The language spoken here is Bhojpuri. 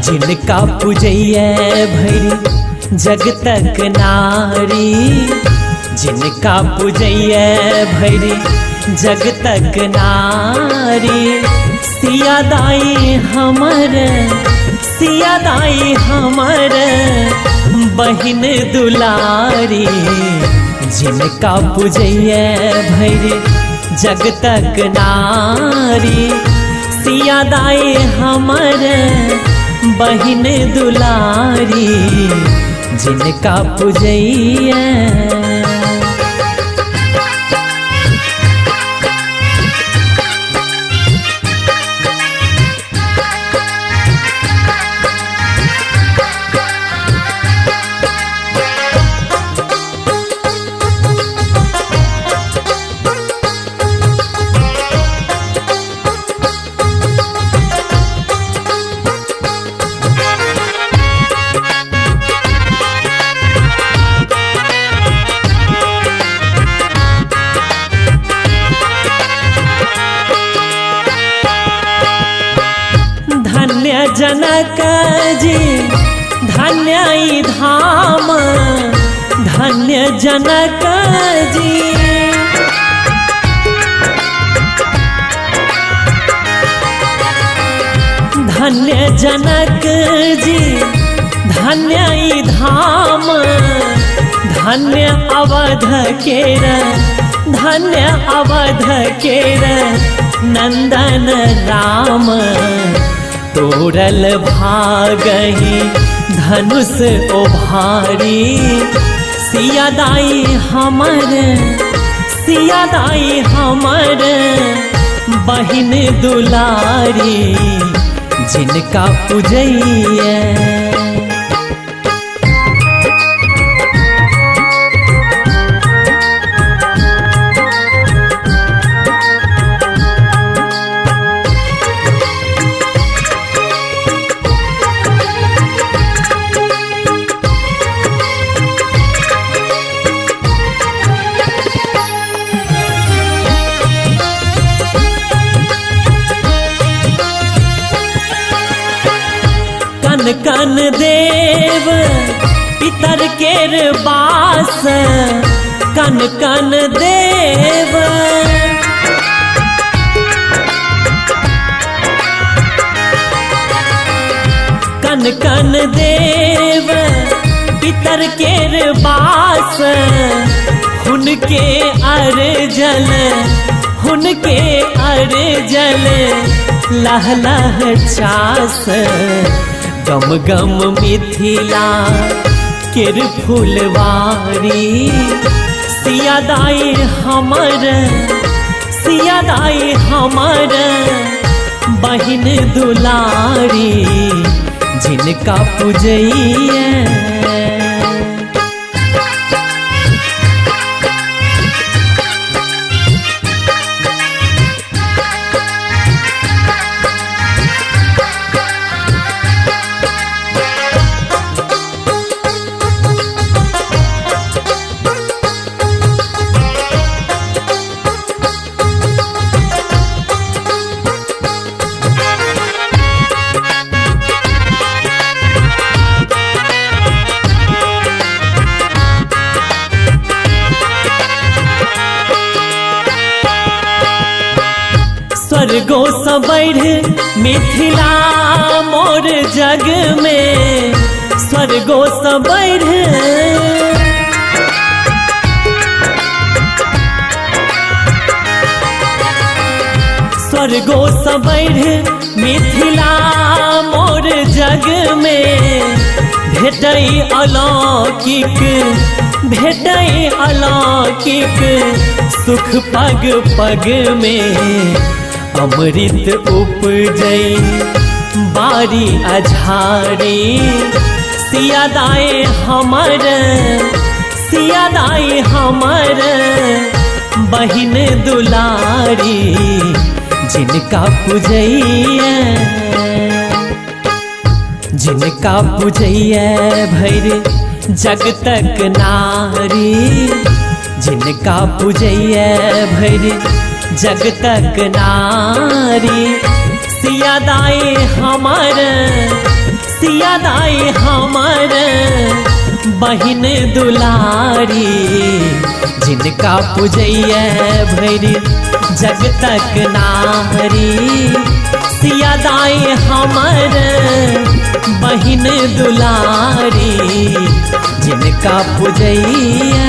जिनका पूजैया भैरी जग तक नारी, जिनका पूजैया भैरी जग तक नारी। सिया दाई हमर, सिया दाई हमर बहिन दुलारी, जिनका पूजैया भैरी जग तक नारी। सिया दाई हमर बहिन दुलारी, जिनका पूजैया। धन्य जनक जी धन्य ई धाम, धन्य जनक जी। धन्य जनक जी धन्य ई धाम, धन्य अवध केर, धन्य अवध केर नंदन राम। तोरल भागहि धनुष ओभारी, सिया दाई हमर, सिया दाई हमर बहिन दुलारी, जिनका पूजैया। कन कन देव पितर केर बास, कन कन देव। कन कन देव पितर केर बास, हुनके अर्जल, हुनके अर्जल लह लह चास। गम गम मिथिला केर फुलवारी, सिया दाई हमर, सिया दाई हमर बहिन दुलारी, जिनका पूजैया। स्वर्गो सँ बढ़ मिथिला मोर जग में, स्वर्गो सँ बढ़। स्वर्गो सँ बढ़ मिथिला मोर जग में, भेटै अलौकिक, भेटै अलौकिक सुख पग पग में। अमृत उपजै बारी अझारी, सिया दाई हमर, सिया दाई हमर बहिन दुलारी, जिनका पूजैया। जिनका पूजैया भैरी जग तक नारी, जिनका पूजैया भैरी जग तक नारी। सिया दाई हमर, सिया दाई हमर बहिन दुलारी, जिनका पूजैया भैर जग तक नारी। सिया दाई हमर बहिन दुलारी, जिनका पूजैया